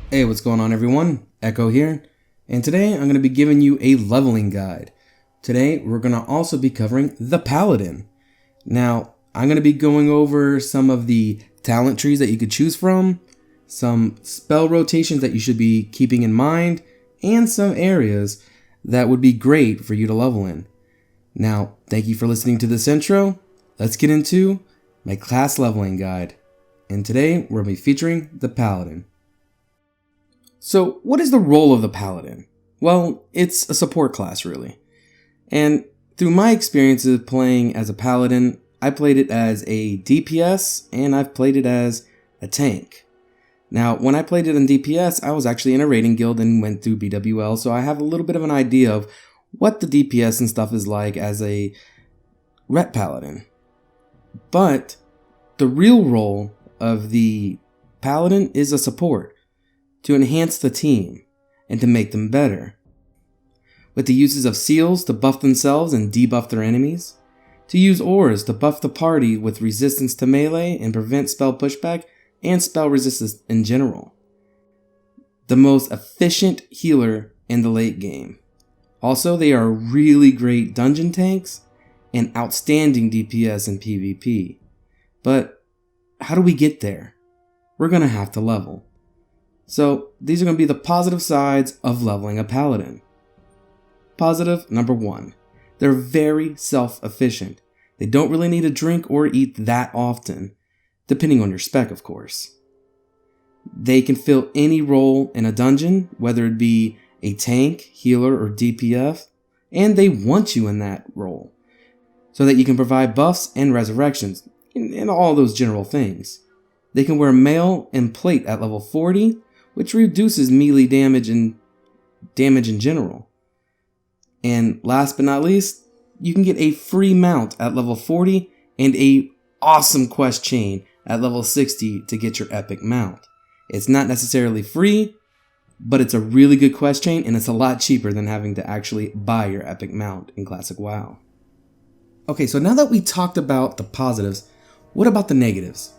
Hey, what's going on everyone? Echo here, and today I'm going to be giving you a leveling guide. Today we're going to also be covering the Paladin. Now, I'm going to be going over some of the talent trees that you could choose from, some spell rotations that you should be keeping in mind, and some areas that would be great for you to level in. Now, thank you for listening to this intro. Let's get into my class leveling guide. And today we're going to be featuring the Paladin. So, what is the role of the Paladin? Well, it's a support class, really. And through my experiences playing as a Paladin, I played it as a DPS, and I've played it as a tank. Now, when I played it in DPS, I was actually in a raiding guild and went through BWL, so I have a little bit of an idea of what the DPS and stuff is like as a Ret Paladin. But the real role of the Paladin is a support, to enhance the team and to make them better. With the uses of seals to buff themselves and debuff their enemies, to use auras to buff the party with resistance to melee and prevent spell pushback and spell resistance in general. The most efficient healer in the late game. Also, they are really great dungeon tanks and outstanding DPS in PvP. But how do we get there? We're going to have to level. So these are going to be the positive sides of leveling a Paladin. Positive number 1. They're very self-efficient. They don't really need to drink or eat that often, depending on your spec, of course. They can fill any role in a dungeon, whether it be a tank, healer, or DPS, and they want you in that role, so that you can provide buffs and resurrections, and all those general things. They can wear mail and plate at level 40, which reduces melee damage and damage in general. And last but not least, you can get a free mount at level 40 and a awesome quest chain at level 60 to get your epic mount. It's not necessarily free, but it's a really good quest chain and it's a lot cheaper than having to actually buy your epic mount in Classic WoW. Okay, so now that we talked about the positives, what about the negatives?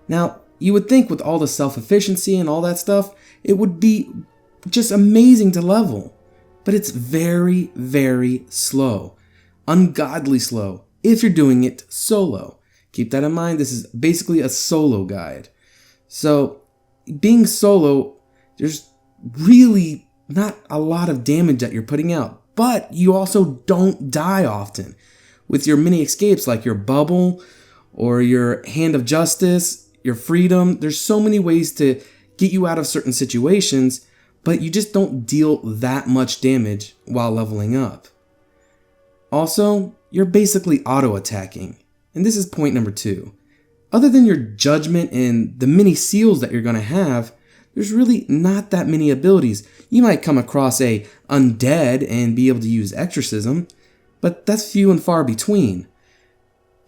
Now, you would think with all the self-efficiency and all that stuff, it would be just amazing to level. But it's very, very slow. Ungodly slow if you're doing it solo. Keep that in mind, this is basically a solo guide. So, being solo, there's really not a lot of damage that you're putting out. But you also don't die often. With your mini escapes like your bubble or your hand of justice, your freedom, there's so many ways to get you out of certain situations, but you just don't deal that much damage while leveling up. Also, you're basically auto-attacking, and this is point number 2. Other than your judgment and the many seals that you're going to have, there's really not that many abilities. You might come across a undead and be able to use exorcism, but that's few and far between.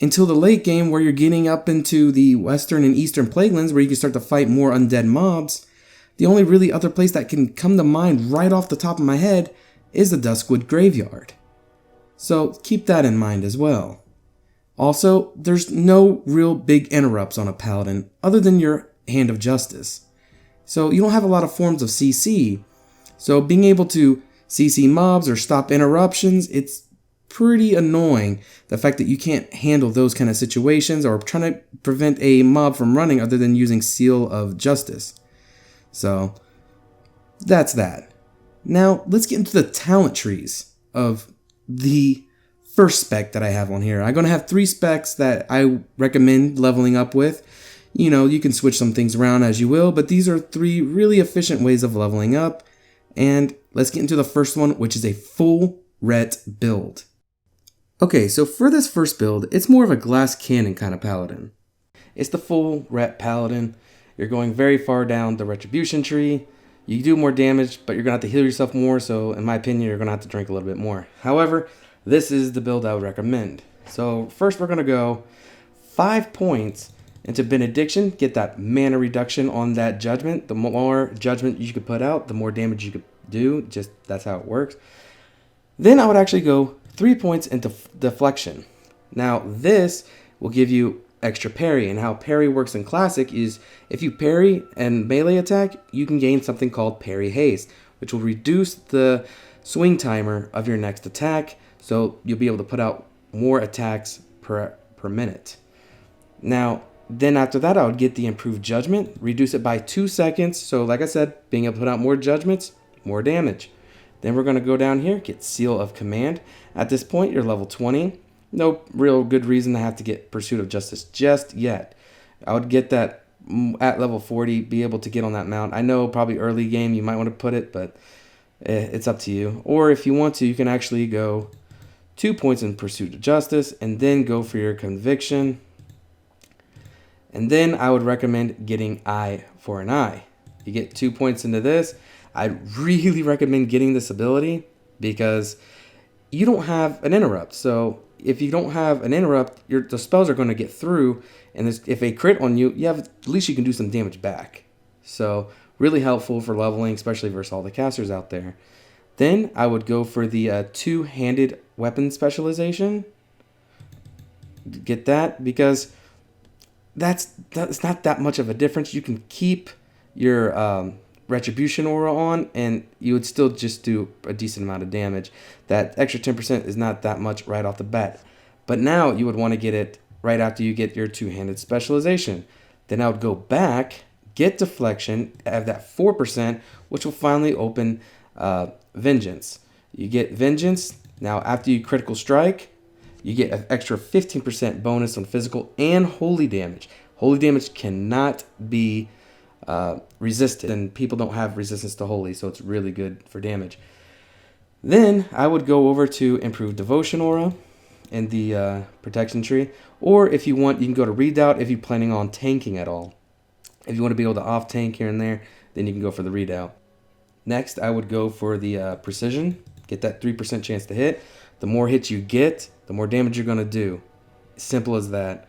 Until the late game where you're getting up into the western and eastern plaguelands where you can start to fight more undead mobs, the only really other place that can come to mind right off the top of my head is the Duskwood Graveyard. So keep that in mind as well. Also, there's no real big interrupts on a Paladin other than your Hand of Justice. So you don't have a lot of forms of CC. So being able to CC mobs or stop interruptions, it's pretty annoying, the fact that you can't handle those kind of situations or trying to prevent a mob from running other than using Seal of Justice. So that's that. Now let's get into the talent trees of the first spec that I have on here. I'm going to have 3 specs that I recommend leveling up with. You know, you can switch some things around as you will, but these are 3 really efficient ways of leveling up. And let's get into the first one, which is a full ret build. Okay, so for this first build, it's more of a glass cannon kind of Paladin. It's the full ret Paladin. You're going very far down the Retribution tree. You do more damage, but you're going to have to heal yourself more, so in my opinion, you're going to have to drink a little bit more. However, this is the build I would recommend. So first we're going to go 5 points into Benediction, get that mana reduction on that judgment. The more judgment you could put out, the more damage you could do. Just that's how it works. Then I would actually go 3 points into Deflection. Now this will give you extra parry. And how parry works in Classic is if you parry and melee attack, you can gain something called parry haste, which will reduce the swing timer of your next attack, so you'll be able to put out more attacks per minute. Now, then after that, I would get the improved judgment, reduce it by 2 seconds. So like I said, being able to put out more judgments, more damage. Then we're going to go down here, get Seal of Command. At this point, you're level 20. No real good reason to have to get Pursuit of Justice just yet. I would get that at level 40, be able to get on that mount. I know probably early game you might want to put it, but it's up to you. Or if you want to, you can actually go 2 points in Pursuit of Justice and then go for your Conviction. And then I would recommend getting Eye for an Eye. You get 2 points into this. I'd really recommend getting this ability because you don't have an interrupt. So if you don't have an interrupt, the spells are going to get through. And if they crit on you, at least you can do some damage back. So really helpful for leveling, especially versus all the casters out there. Then I would go for the two-handed weapon specialization. Get that because that's not that much of a difference. You can keep your Retribution aura on, and you would still just do a decent amount of damage. That extra 10% is not that much right off the bat. But now you would want to get it right after you get your two-handed specialization. Then I would go back, get Deflection, have that 4%, which will finally open Vengeance. You get Vengeance. Now after you critical strike, you get an extra 15% bonus on physical and holy damage. Holy damage cannot be resisted, and people don't have resistance to holy, so it's really good for damage. Then I would go over to improve Devotion aura in the protection tree, or if you want, you can go to Redoubt if you're planning on tanking at all. If you want to be able to off tank here and there, then you can go for the Redoubt. Next, I would go for the Precision. Get that 3% chance to hit. The more hits you get, the more damage you're going to do. Simple as that.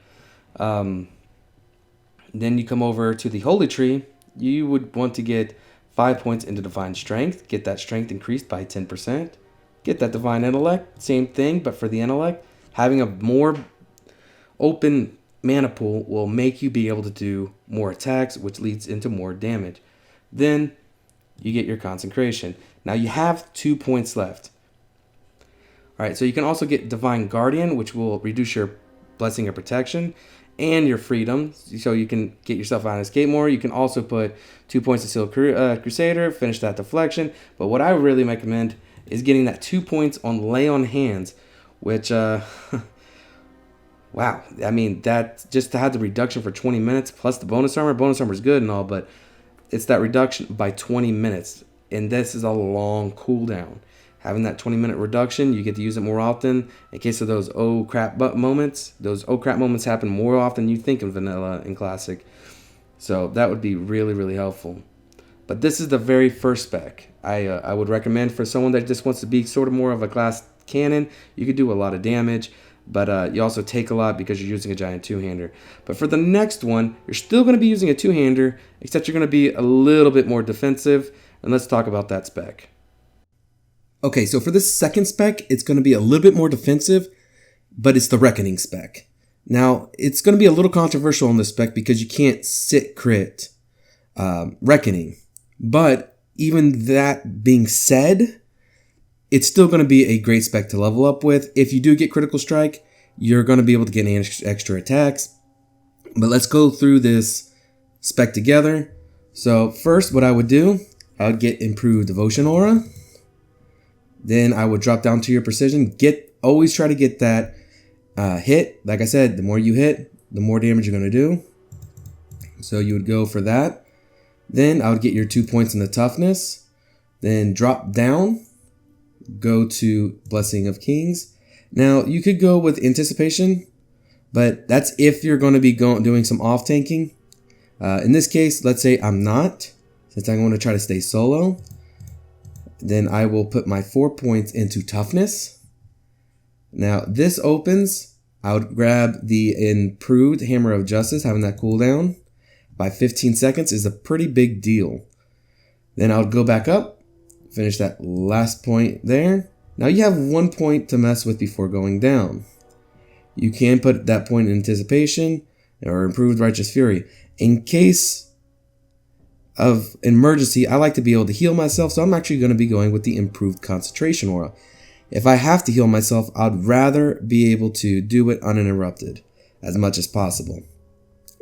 Then you come over to the Holy Tree. You would want to get 5 points into Divine Strength. Get that Strength increased by 10%. Get that Divine Intellect. Same thing, but for the Intellect, having a more open mana pool will make you be able to do more attacks, which leads into more damage. Then you get your Consecration. Now you have 2 points left. Alright, so you can also get Divine Guardian, which will reduce your Blessing of Protection and your freedom, so you can get yourself out and escape more. You can also put 2 points to Seal Crusader, finish that Deflection. But what I really recommend is getting that 2 points on Lay on Hands, which, wow. I mean, that just to have the reduction for 20 minutes plus the bonus armor. Bonus armor is good and all, but it's that reduction by 20 minutes. And this is a long cooldown. Having that 20-minute reduction, you get to use it more often. In case of those oh crap moments, those oh crap moments happen more often than you think in vanilla and classic. So that would be really, really helpful. But this is the very first spec. I would recommend for someone that just wants to be sort of more of a glass cannon. You could do a lot of damage, but you also take a lot because you're using a giant two-hander. But for the next one, you're still going to be using a two-hander, except you're going to be a little bit more defensive. And let's talk about that spec. Okay, so for this second spec, it's going to be a little bit more defensive, but it's the Reckoning spec. Now, it's going to be a little controversial on this spec because you can't sit crit Reckoning. But even that being said, it's still going to be a great spec to level up with. If you do get Critical Strike, you're going to be able to get extra attacks. But let's go through this spec together. So first, what I would do, I would get Improved Devotion Aura. Then I would drop down to your Precision. Always try to get that hit. Like I said, the more you hit, the more damage you're going to do. So you would go for that. Then I would get your 2 points in the Toughness. Then drop down. Go to Blessing of Kings. Now, you could go with Anticipation, but that's if you're going to be doing some off-tanking. In this case, let's say I'm not, since I'm going to try to stay solo. Then I will put my 4 points into Toughness. Now, this opens. I would grab the Improved Hammer of Justice, having that cooldown by 15 seconds is a pretty big deal. Then I would go back up, finish that last point there. Now you have 1 point to mess with before going down. You can put that point in Anticipation, or improved righteous fury. In case of emergency, I like to be able to heal myself, so I'm actually going to be going with the improved concentration aura. If I have to heal myself, I'd rather be able to do it uninterrupted as much as possible.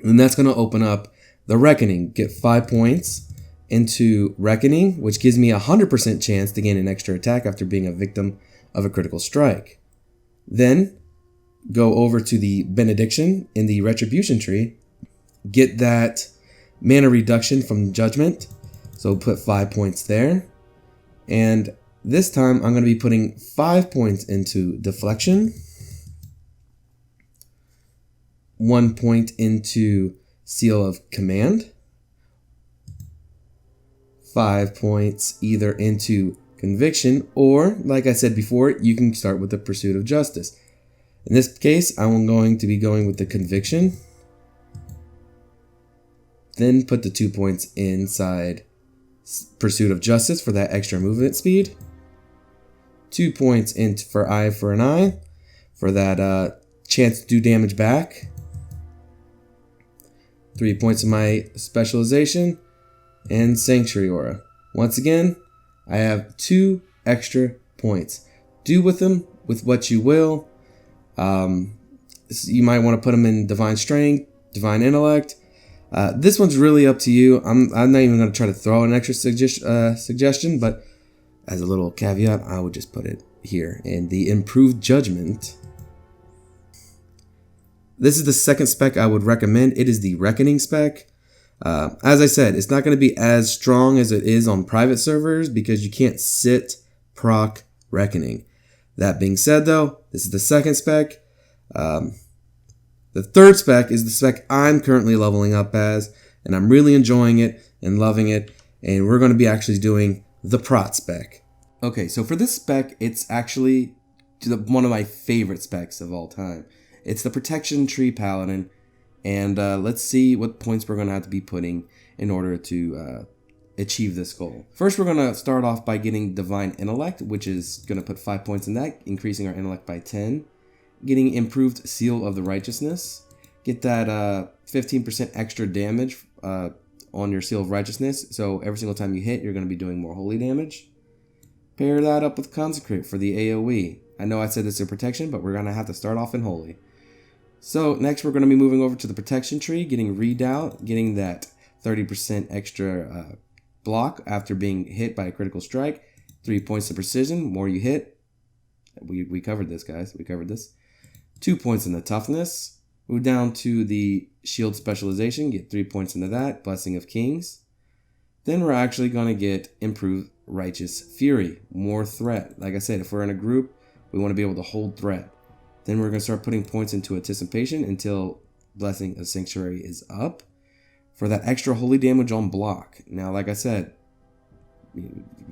And that's going to open up the Reckoning. Get 5 points into Reckoning, which gives me a 100% chance to gain an extra attack after being a victim of a critical strike. Then go over to the Benediction in the Retribution tree. Get that mana reduction from Judgment. So put 5 points there. And this time I'm going to be putting 5 points into Deflection. 1 point into Seal of Command. 5 points either into Conviction, or, like I said before, you can start with the Pursuit of Justice. In this case, I'm going to be going with the Conviction. Then put the 2 points inside Pursuit of Justice for that extra movement speed. 2 points for Eye for an Eye for that chance to do damage back. 3 points of my specialization and Sanctuary Aura. Once again, I have 2 extra points. Do with them with what you will. You might want to put them in Divine Strength, Divine Intellect. This one's really up to you. I'm not even going to try to throw an extra suggestion, but as a little caveat, I would just put it here. And the Improved Judgment. This is the second spec I would recommend. It is the Reckoning spec. As I said, it's not going to be as strong as it is on private servers because you can't sit proc Reckoning. That being said, though, this is the second spec. The third spec is the spec I'm currently leveling up as, and I'm really enjoying it and loving it, and we're going to be actually doing the Prot spec. Okay, so for this spec, it's actually one of my favorite specs of all time. It's the Protection Tree Paladin, and let's see what points we're going to have to be putting in order to achieve this goal. First, we're going to start off by getting Divine Intellect, which is going to put 5 points in that, increasing our intellect by 10. Getting Improved Seal of the Righteousness. Get that 15% extra damage on your Seal of Righteousness, so every single time you hit, you're going to be doing more holy damage. Pair that up with Consecrate for the AoE. I know I said this is protection, but we're going to have to start off in holy. So next we're going to be moving over to the Protection Tree, getting Redoubt, getting that 30% extra block after being hit by a critical strike. 3 points of precision, more you hit. We covered this, guys. We covered this. 2 points in the Toughness. Move down to the Shield Specialization, get 3 points into that. Blessing of Kings. Then we're actually going to get Improved Righteous Fury, more threat. Like I said, if we're in a group, we want to be able to hold threat. Then we're going to start putting points into Anticipation until Blessing of Sanctuary is up for that extra holy damage on block. Now, like I said,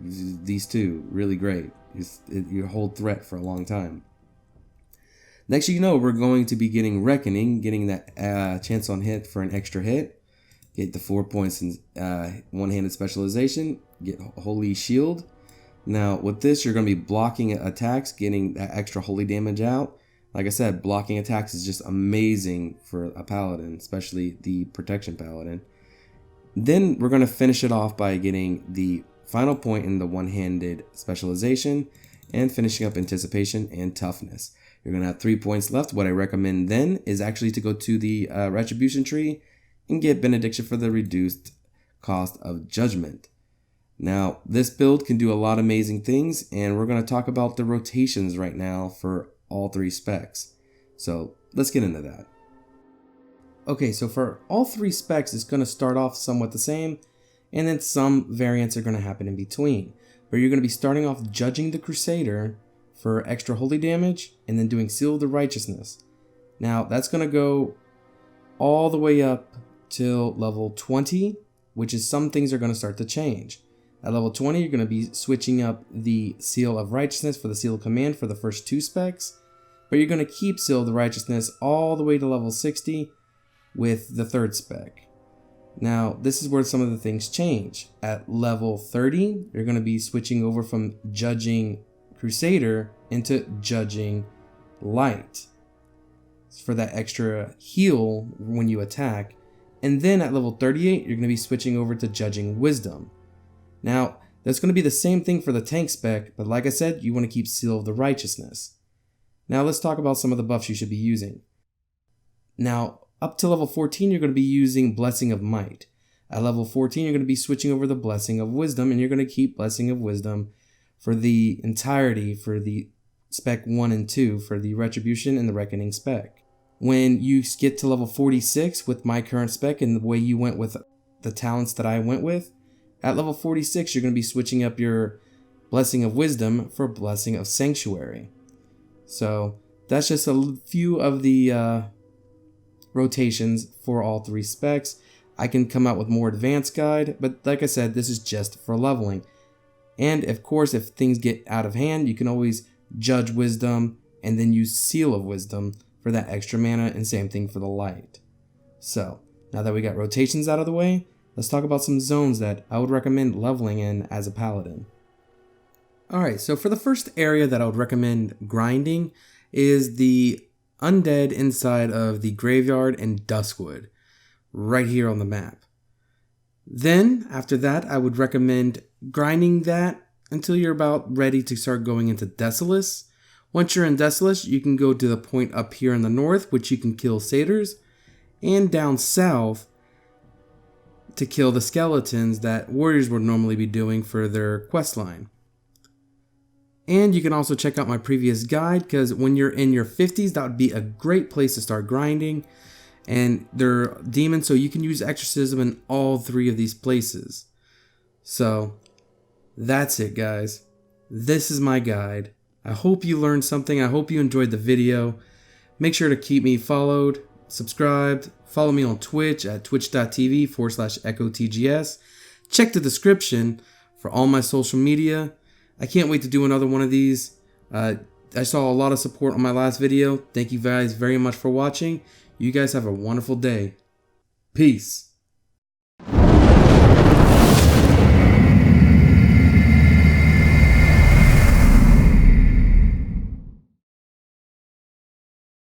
these two, really great. You hold threat for a long time. Next, you know, we're going to be getting Reckoning, getting that chance on hit for an extra hit. Get the 4 points in one-handed specialization. Get Holy Shield. Now, with this, you're going to be blocking attacks, getting that extra holy damage out. Like I said, blocking attacks is just amazing for a Paladin, especially the Protection Paladin. Then we're going to finish it off by getting the final point in the one-handed specialization and finishing up Anticipation and Toughness. You're going to have 3 points left. What I recommend then is actually to go to the Retribution tree and get Benediction for the reduced cost of Judgment. Now, this build can do a lot of amazing things, and we're going to talk about the rotations right now for all 3 specs. So let's get into that. Okay, so for all 3 specs, it's going to start off somewhat the same, and then some variants are going to happen in between. But you're going to be starting off Judging the Crusader for extra holy damage, and then doing Seal of the Righteousness. Now, that's going to go all the way up till level 20, which is some things are going to start to change. At level 20, you're going to be switching up the Seal of Righteousness for the Seal of Command for the first 2 specs, but you're going to keep Seal of the Righteousness all the way to level 60 with the 3rd spec. Now, this is where some of the things change. At level 30, you're going to be switching over from Judging Crusader into Judging Light. for that extra heal when you attack. And then at level 38, you're going to be switching over to Judging Wisdom. Now, that's going to be the same thing for the tank spec, but like I said, you want to keep Seal of the Righteousness. Now let's talk about some of the buffs you should be using. Now, up to level 14, you're going to be using Blessing of Might. At level 14, you're going to be switching over the Blessing of Wisdom, and you're going to keep Blessing of Wisdom for the entirety for the spec 1 and 2 for the Retribution and the Reckoning spec. When you get to level 46 with my current spec and the way you went with the talents that I went with, at level 46, you're going to be switching up your Blessing of Wisdom for Blessing of Sanctuary. So that's just a few of the rotations for all 3 specs. I can come out with more advanced guide, but like I said, this is just for leveling. And of course, if things get out of hand, you can always Judge Wisdom and then use Seal of Wisdom for that extra mana, and same thing for the light. So now that we got rotations out of the way, let's talk about some zones that I would recommend leveling in as a Paladin. Alright, so for the first area that I would recommend grinding is the undead inside of the Graveyard and Duskwood, right here on the map. Then, after that, I would recommend grinding that until you're about ready to start going into Desolace. Once you're in Desolace, you can go to the point up here in the north, which you can kill satyrs, and down south to kill the skeletons that warriors would normally be doing for their quest line. And you can also check out my previous guide, because when you're in your 50s, that would be a great place to start grinding. And they're demons, so you can use exorcism in all 3 of these places. So that's it, guys. This is my guide. I hope you learned something. I hope you enjoyed the video. Make sure to keep me followed, subscribed, follow me on Twitch at twitch.tv/EchoTGS. Check the description for all my social media. I can't wait to do another one of these. I saw a lot of support on my last video. Thank you guys very much for watching. You guys have a wonderful day. Peace.